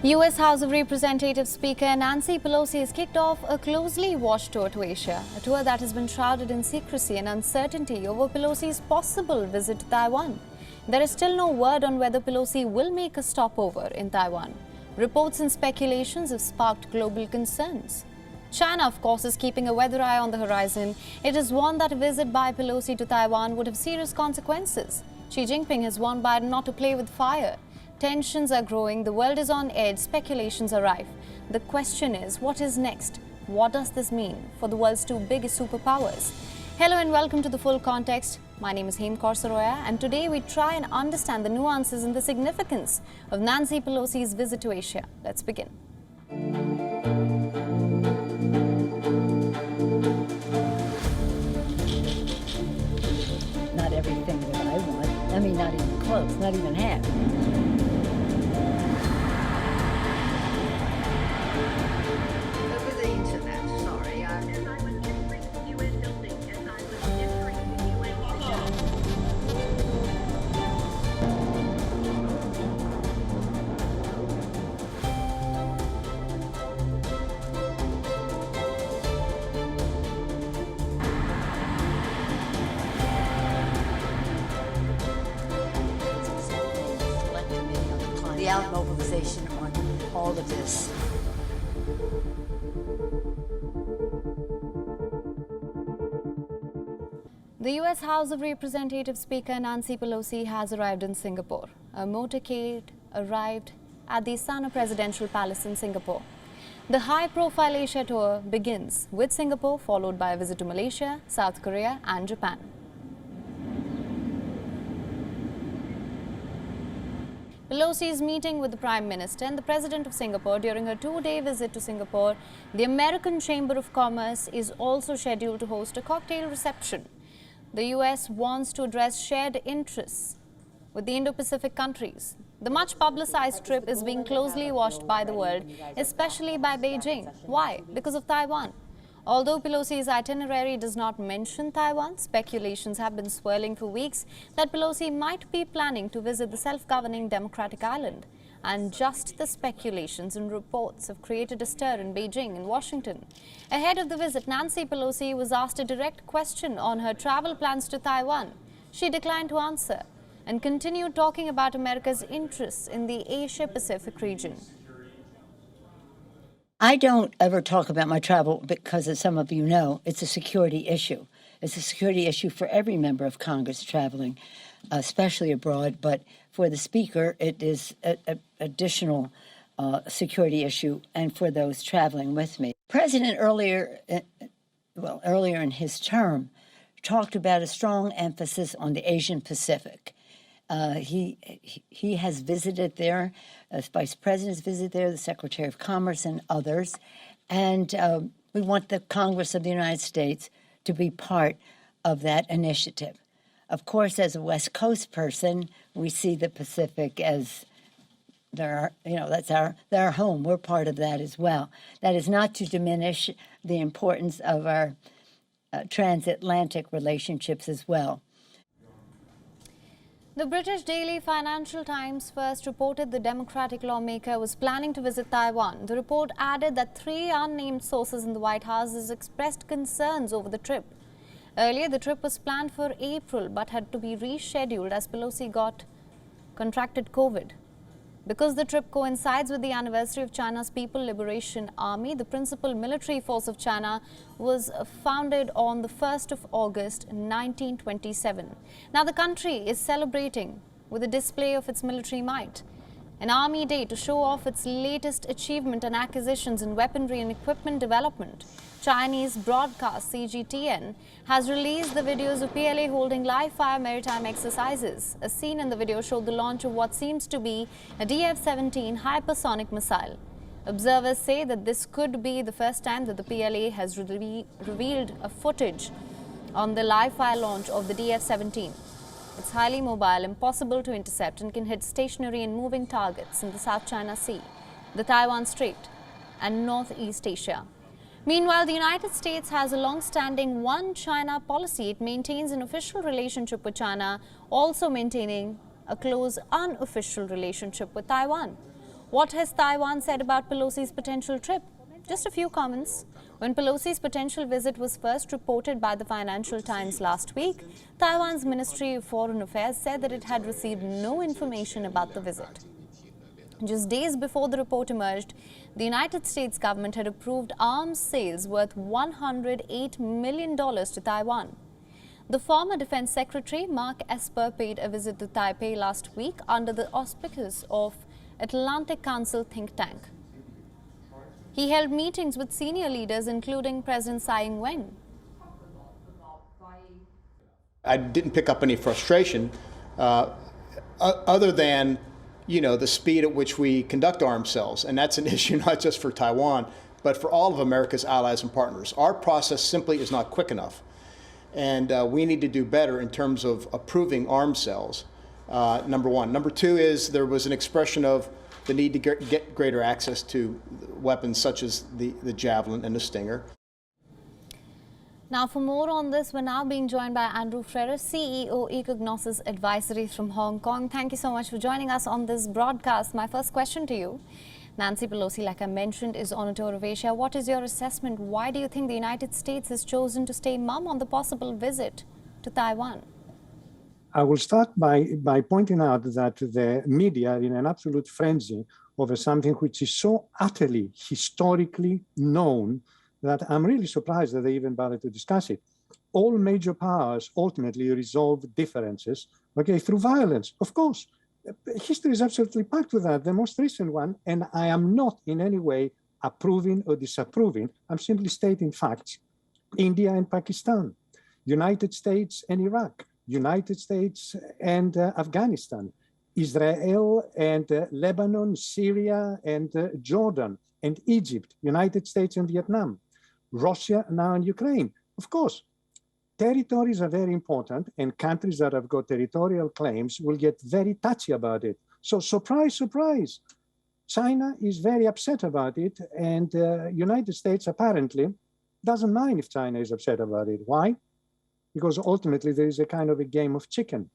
U.S. House of Representatives Speaker Nancy Pelosi has kicked off a closely watched tour to Asia, a tour that has been shrouded in secrecy and uncertainty over Pelosi's possible visit to Taiwan. There is still no word on whether Pelosi will make a stopover in Taiwan. Reports and speculations have sparked global concerns. China, of course, is keeping a weather eye on the horizon. It has warned that a visit by Pelosi to Taiwan would have serious consequences. Xi Jinping has warned Biden not to play with fire. Tensions are growing, the world is on edge, speculations are rife. The question is, what is next? What does this mean for the world's two biggest superpowers? Hello and welcome to The Full Context. My name is Hem Saroya, and today we try and understand the nuances and the significance of Nancy Pelosi's visit to Asia. Let's begin. Not everything that I want. I mean, not even close, not even half. Over the internet, sorry. As I was entering the UN building, as I was entering the UN building. The out-mobilization on all of this. The U.S. House of Representatives Speaker Nancy Pelosi has arrived in Singapore. A motorcade arrived at the Istana Presidential Palace in Singapore. The high-profile Asia tour begins with Singapore, followed by a visit to Malaysia, South Korea and Japan. Pelosi is meeting with the Prime Minister and the President of Singapore during her two-day visit to Singapore. The American Chamber of Commerce is also scheduled to host a cocktail reception. The U.S. wants to address shared interests with the Indo-Pacific countries. The much-publicized trip is being closely watched by the world, especially by Beijing. Why? Because of Taiwan. Although Pelosi's itinerary does not mention Taiwan, speculations have been swirling for weeks that Pelosi might be planning to visit the self-governing democratic island. And just the speculations and reports have created a stir in Beijing and Washington. Ahead of the visit, Nancy Pelosi was asked a direct question on her travel plans to Taiwan. She declined to answer and continued talking about America's interests in the Asia-Pacific region. I don't ever talk about my travel because, as some of you know, it's a security issue. It's a security issue for every member of Congress traveling, especially abroad. But for the Speaker, it is an additional security issue, and for those traveling with me. President earlier in his term, talked about a strong emphasis on the Asian Pacific. He has visited there, as Vice President has visited there, the Secretary of Commerce and others. And we want the Congress of the United States to be part of that initiative. Of course, as a West Coast person, we see the Pacific as that's our home. We're part of that as well. That is not to diminish the importance of our transatlantic relationships as well. The British daily Financial Times first reported the Democratic lawmaker was planning to visit Taiwan. The report added that 3 unnamed sources in the White House has expressed concerns over the trip. Earlier, the trip was planned for April but had to be rescheduled as Pelosi contracted COVID. Because the trip coincides with the anniversary of China's People Liberation Army, the principal military force of China was founded on the 1st of August 1927. Now the country is celebrating with a display of its military might. An Army Day to show off its latest achievement and acquisitions in weaponry and equipment development. Chinese broadcast CGTN has released the videos of PLA holding live-fire maritime exercises. A scene in the video showed the launch of what seems to be a DF-17 hypersonic missile. Observers say that this could be the first time that the PLA has revealed a footage on the live-fire launch of the DF-17. It's highly mobile, impossible to intercept, and can hit stationary and moving targets in the South China Sea, the Taiwan Strait, and Northeast Asia. Meanwhile, the United States has a long-standing one China policy. It maintains an official relationship with China, also maintaining a close unofficial relationship with Taiwan. What has Taiwan said about Pelosi's potential trip? Just a few comments. When Pelosi's potential visit was first reported by the Financial Times last week, Taiwan's Ministry of Foreign Affairs said that it had received no information about the visit. Just days before the report emerged, the United States government had approved arms sales worth $108 million to Taiwan. The former Defense Secretary, Mark Esper, paid a visit to Taipei last week under the auspices of Atlantic Council think tank. He held meetings with senior leaders, including President Tsai Ing-wen. I didn't pick up any frustration other than, the speed at which we conduct arms sales. And that's an issue not just for Taiwan, but for all of America's allies and partners. Our process simply is not quick enough. And we need to do better in terms of approving arms sales, number one. Number two is there was an expression of the need to get greater access to weapons such as the Javelin and the Stinger. Now, for more on this, we're now being joined by Andrew Ferrer, CEO, Ecognosis Advisory from Hong Kong. Thank you so much for joining us on this broadcast. My first question to you, Nancy Pelosi, like I mentioned, is on a tour of Asia. What is your assessment? Why do you think the United States has chosen to stay mum on the possible visit to Taiwan? I will start by pointing out that the media are in an absolute frenzy over something which is so utterly historically known that I'm really surprised that they even bothered to discuss it. All major powers ultimately resolve differences, through violence. Of course, history is absolutely packed with that, the most recent one, and I am not in any way approving or disapproving. I'm simply stating facts. India and Pakistan, United States and Iraq, United States and Afghanistan, Israel and Lebanon, Syria and Jordan, and Egypt, United States and Vietnam, Russia now and Ukraine. Of course, territories are very important, and countries that have got territorial claims will get very touchy about it. So surprise, surprise, China is very upset about it, and United States apparently doesn't mind if China is upset about it. Why? Because ultimately there is a kind of a game of chicken.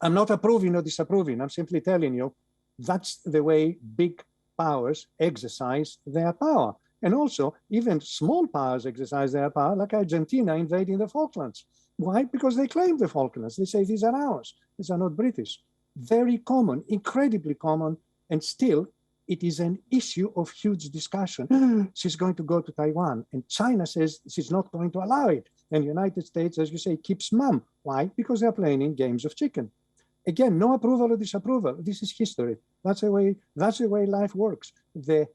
I'm not approving or disapproving. I'm simply telling you that's the way big powers exercise their power. And also, even small powers exercise their power, like Argentina invading the Falklands. Why? Because they claim the Falklands. They say these are ours. These are not British. Very common, incredibly common, and still it is an issue of huge discussion. She's going to go to Taiwan, and China says she's not going to allow it. And the United States, as you say, keeps mum. Why? Because they're playing in games of chicken. Again, no approval or disapproval. This is history. That's the way life works. The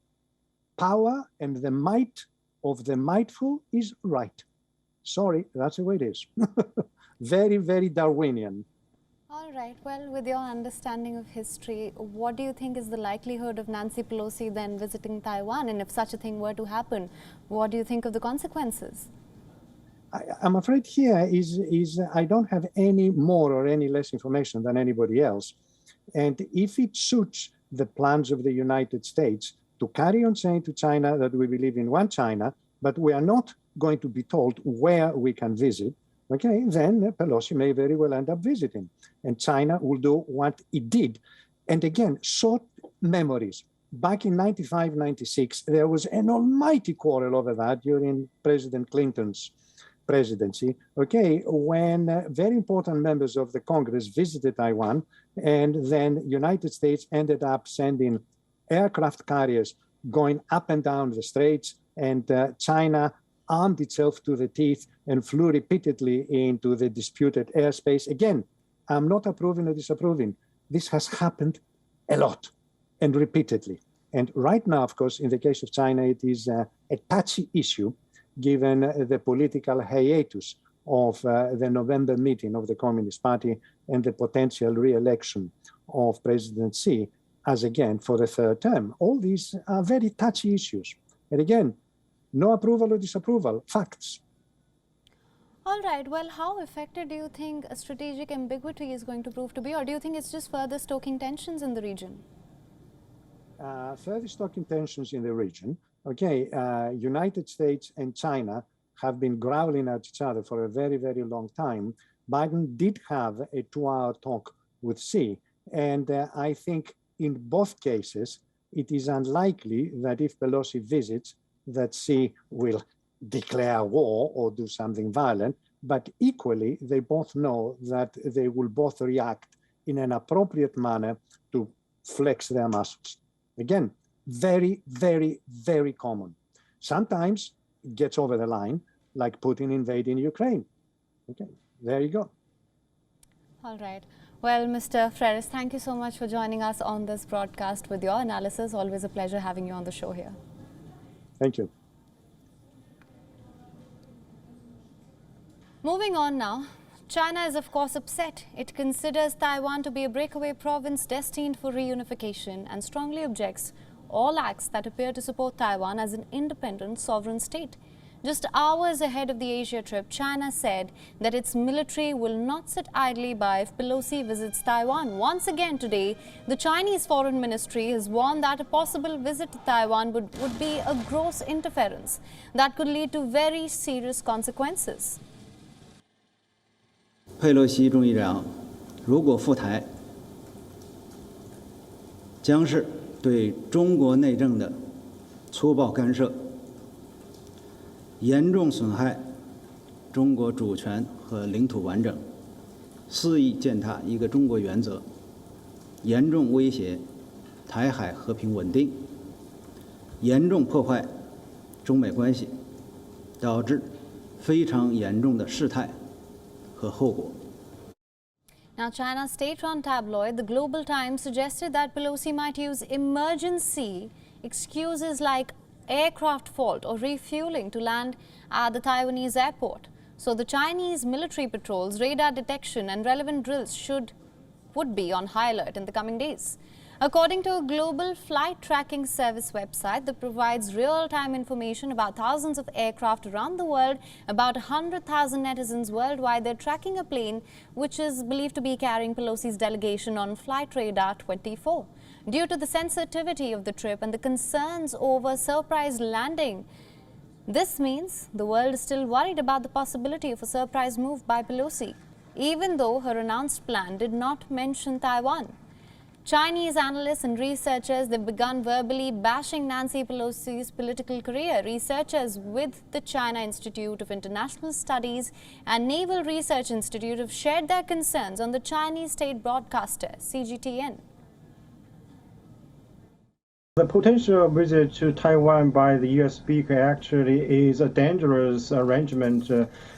power and the might of the mightful is right. Sorry, that's the way it is. Very, very Darwinian. All right. Well, with your understanding of history, what do you think is the likelihood of Nancy Pelosi then visiting Taiwan? And if such a thing were to happen, what do you think of the consequences? I'm afraid here is I don't have any more or any less information than anybody else. And if it suits the plans of the United States to carry on saying to China that we believe in one China, but we are not going to be told where we can visit, then Pelosi may very well end up visiting. And China will do what it did. And again, short memories. Back in 95, 96, there was an almighty quarrel over that during President Clinton's presidency, when very important members of the Congress visited Taiwan, and then United States ended up sending aircraft carriers going up and down the straits, and China armed itself to the teeth and flew repeatedly into the disputed airspace. Again, I'm not approving or disapproving. This has happened a lot and repeatedly. And right now, of course, in the case of China, it is a touchy issue, given the political hiatus of the November meeting of the Communist Party and the potential re-election of President Xi as again for the third term. All these are very touchy issues. And again, no approval or disapproval, facts. All right. Well, how effective do you think a strategic ambiguity is going to prove to be, or do you think it's just further stoking tensions in the region? Further stoking tensions in the region. United States and China have been growling at each other for a very, very long time. Biden did have a 2-hour talk with Xi, and I think in both cases, it is unlikely that if Pelosi visits, that she will declare war or do something violent, but equally, they both know that they will both react in an appropriate manner to flex their muscles. Again, very, very, very common. Sometimes it gets over the line, like Putin invading Ukraine. Okay, there you go. All right. Well, Mr. Freris, thank you so much for joining us on this broadcast with your analysis. Always a pleasure having you on the show here. Thank you. Moving on now, China is of course upset. It considers Taiwan to be a breakaway province destined for reunification and strongly objects all acts that appear to support Taiwan as an independent sovereign state. Just hours ahead of the Asia trip, China said that its military will not sit idly by if Pelosi visits Taiwan. Once again today, the Chinese Foreign Ministry has warned that a possible visit to Taiwan would be a gross interference that could lead to very serious consequences. 佩洛西众议长如果赴台，将是对中国内政的粗暴干涉，严重损害中国主权和领土完整，肆意践踏一个中国原则，严重威胁台海和平稳定，严重破坏中美关系，导致非常严重的事态和后果。 Now, China's state-run tabloid, the Global Times, suggested that Pelosi might use emergency excuses like aircraft fault or refueling to land at the Taiwanese airport. So the Chinese military patrols, radar detection and relevant drills would be on high alert in the coming days. According to a global flight tracking service website that provides real-time information about thousands of aircraft around the world, about 100,000 netizens worldwide, they're tracking a plane which is believed to be carrying Pelosi's delegation on Flight Radar 24. Due to the sensitivity of the trip and the concerns over surprise landing, this means the world is still worried about the possibility of a surprise move by Pelosi, even though her announced plan did not mention Taiwan. Chinese analysts and researchers, they've begun verbally bashing Nancy Pelosi's political career. Researchers with the China Institute of International Studies and Naval Research Institute have shared their concerns on the Chinese state broadcaster, CGTN. The potential visit to Taiwan by the U.S. speaker actually is a dangerous arrangement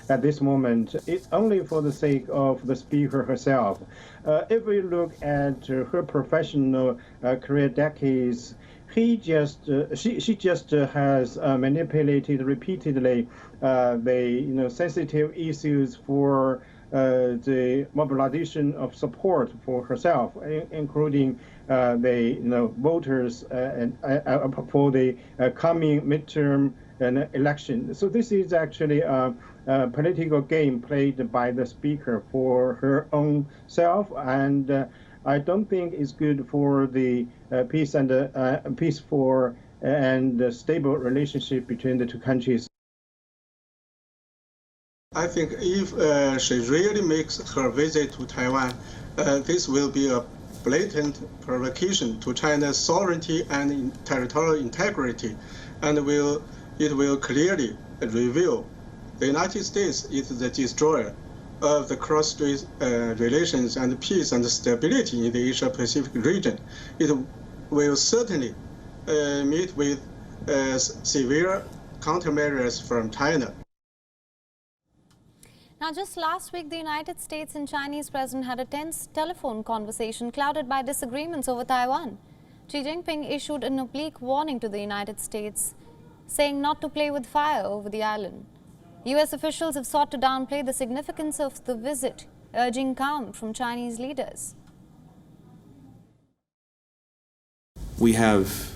at this moment. It's only for the sake of the speaker herself. If we look at her professional career decades, she just has manipulated repeatedly the sensitive issues for the mobilization of support for herself, including the voters and for the coming midterm election. So this is actually a political game played by the speaker for her own self, and I don't think it's good for the peaceful and stable relationship between the two countries. I think if she really makes her visit to Taiwan, this will be a blatant provocation to China's sovereignty and territorial integrity, and it will clearly reveal the United States is the destroyer of the cross-strait relations and peace and stability in the Asia-Pacific region. It will certainly meet with severe countermeasures from China. Now, just last week, the United States and Chinese president had a tense telephone conversation clouded by disagreements over Taiwan. Xi Jinping issued an oblique warning to the United States, saying not to play with fire over the island. U.S. officials have sought to downplay the significance of the visit, urging calm from Chinese leaders. We have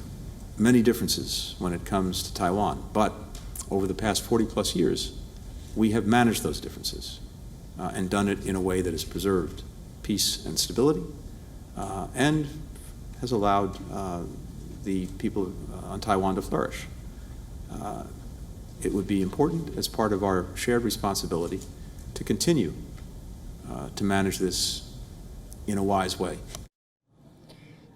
many differences when it comes to Taiwan, but over the past 40-plus years, we have managed those differences and done it in a way that has preserved peace and stability and has allowed the people on Taiwan to flourish. It would be important as part of our shared responsibility to continue to manage this in a wise way.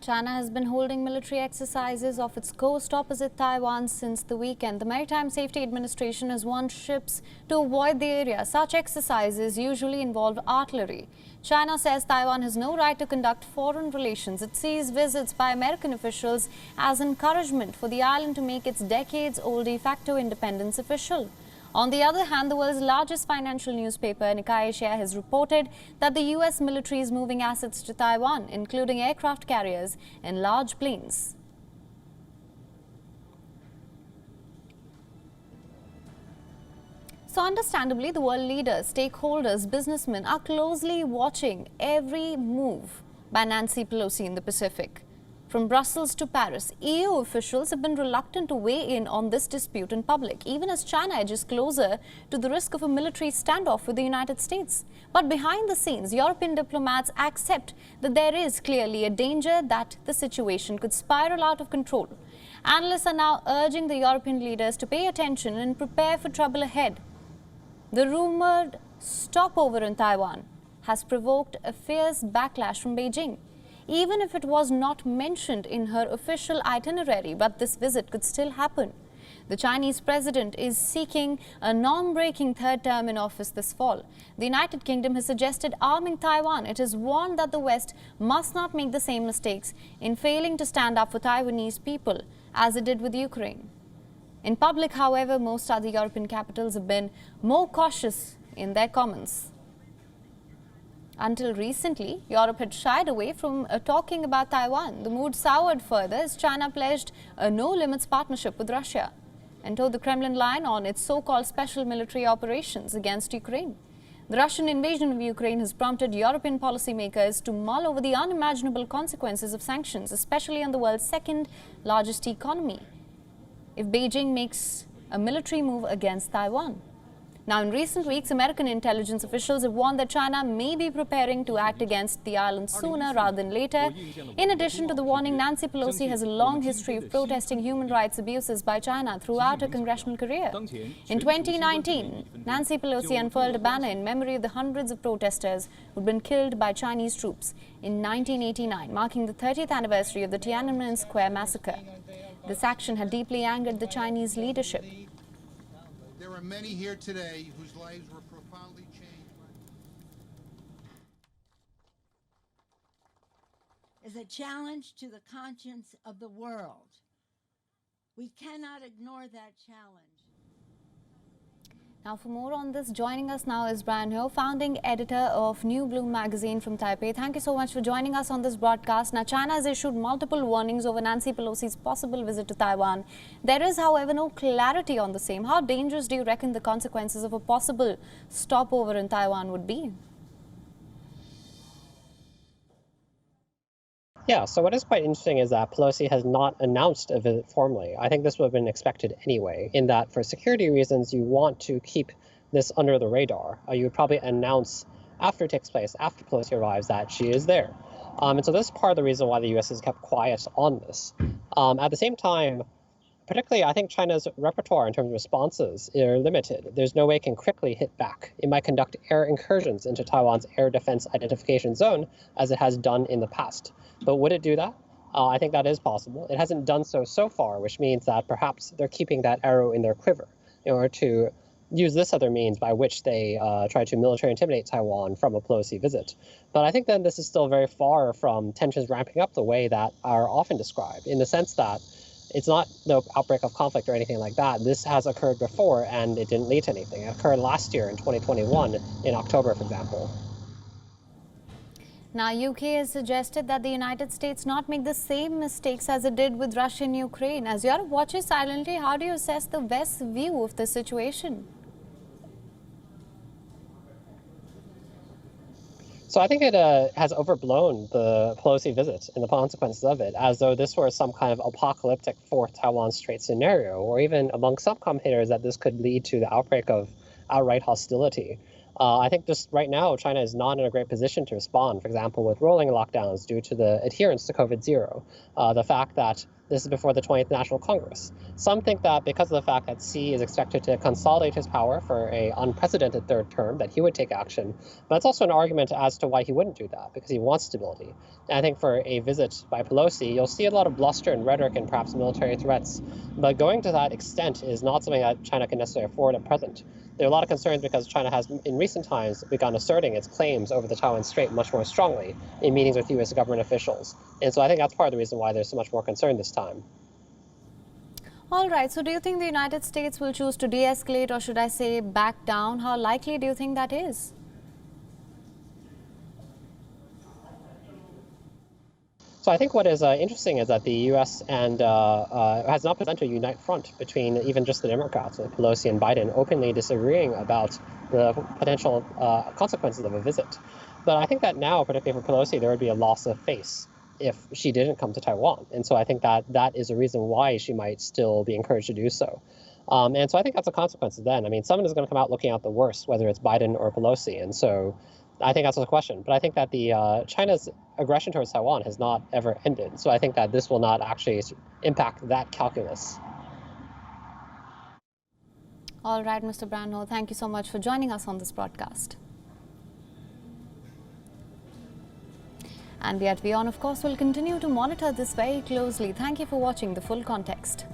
China has been holding military exercises off its coast opposite Taiwan since the weekend. The Maritime Safety Administration has warned ships to avoid the area. Such exercises usually involve artillery. China says Taiwan has no right to conduct foreign relations. It sees visits by American officials as encouragement for the island to make its decades-old de facto independence official. On the other hand, the world's largest financial newspaper, Nikkei Asia, has reported that the U.S. military is moving assets to Taiwan, including aircraft carriers and large planes. So understandably, the world leaders, stakeholders, businessmen are closely watching every move by Nancy Pelosi in the Pacific. From Brussels to Paris, EU officials have been reluctant to weigh in on this dispute in public, even as China edges closer to the risk of a military standoff with the United States. But behind the scenes, European diplomats accept that there is clearly a danger that the situation could spiral out of control. Analysts are now urging the European leaders to pay attention and prepare for trouble ahead. The rumored stopover in Taiwan has provoked a fierce backlash from Beijing. Even if it was not mentioned in her official itinerary, but this visit could still happen. The Chinese president is seeking a norm-breaking third term in office this fall. The United Kingdom has suggested arming Taiwan. It has warned that the West must not make the same mistakes in failing to stand up for Taiwanese people, as it did with Ukraine. In public, however, most other European capitals have been more cautious in their comments. Until recently, Europe had shied away from talking about Taiwan. The mood soured further as China pledged a no-limits partnership with Russia and towed the Kremlin line on its so-called special military operations against Ukraine. The Russian invasion of Ukraine has prompted European policymakers to mull over the unimaginable consequences of sanctions, especially on the world's second largest economy, if Beijing makes a military move against Taiwan. Now, in recent weeks, American intelligence officials have warned that China may be preparing to act against the island sooner rather than later. In addition to the warning, Nancy Pelosi has a long history of protesting human rights abuses by China throughout her congressional career. In 2019, Nancy Pelosi unfurled a banner in memory of the hundreds of protesters who had been killed by Chinese troops in 1989, marking the 30th anniversary of the Tiananmen Square massacre. This action had deeply angered the Chinese leadership. There are many here today whose lives were profoundly changed by... Is a challenge to the conscience of the world. We cannot ignore that challenge. Now, for more on this, joining us now is Brian Ho, founding editor of New Bloom magazine from Taipei. Thank you so much for joining us on this broadcast. Now, China has issued multiple warnings over Nancy Pelosi's possible visit to Taiwan. There is, however, no clarity on the same. How dangerous do you reckon the consequences of a possible stopover in Taiwan would be? Yeah, so what is quite interesting is that Pelosi has not announced a visit formally. I think this would have been expected anyway, in that for security reasons, you want to keep this under the radar. You would probably announce after it takes place, after Pelosi arrives, that she is there. And so this is part of the reason why the U.S. has kept quiet on this. At the same time, particularly, I think China's repertoire in terms of responses are limited. There's no way it can quickly hit back. It might conduct air incursions into Taiwan's air defense identification zone, as it has done in the past. But would it do that? I think that is possible. It hasn't done so far, which means that perhaps they're keeping that arrow in their quiver in order to use this other means by which they try to military intimidate Taiwan from a Pelosi visit. But I think then this is still very far from tensions ramping up the way that are often described, in the sense that it's not the outbreak of conflict or anything like that. This has occurred before and it didn't lead to anything. It occurred last year in 2021 in October, for example. Now, UK has suggested that the United States not make the same mistakes as it did with Russia and Ukraine. As Europe watches silently, how do you assess the West's view of the situation? So I think it has overblown the Pelosi visit and the consequences of it, as though this were some kind of apocalyptic Fourth Taiwan Strait scenario, or even among some commentators that this could lead to the outbreak of outright hostility. I think just right now, China is not in a great position to respond, for example, with rolling lockdowns due to the adherence to COVID-0, the fact that this is before the 20th National Congress. Some think that because of the fact that Xi is expected to consolidate his power for an unprecedented third term, that he would take action. But it's also an argument as to why he wouldn't do that, because he wants stability. And I think for a visit by Pelosi, you'll see a lot of bluster and rhetoric and perhaps military threats. But going to that extent is not something that China can necessarily afford at present. There are a lot of concerns because China has, in recent times, begun asserting its claims over the Taiwan Strait much more strongly in meetings with U.S. government officials. And so I think that's part of the reason why there's so much more concern this time. All right. So do you think the United States will choose to de-escalate, or should I say back down? How likely do you think that is? So I think what is interesting is that the U.S. and has not presented a unite front between even just the Democrats, like Pelosi and Biden, openly disagreeing about the potential consequences of a visit. But I think that now, particularly for Pelosi, there would be a loss of face if she didn't come to Taiwan. And so I think that that is a reason why she might still be encouraged to do so. And so I think that's a consequence then. I mean, someone is going to come out looking out the worst, whether it's Biden or Pelosi. And so I think that's the question. But I think that the China's aggression towards Taiwan has not ever ended. So I think that this will not actually impact that calculus. All right, Mr. Brandno, thank you so much for joining us on this broadcast. And we at WION, of course, will continue to monitor this very closely. Thank you for watching The Full Context.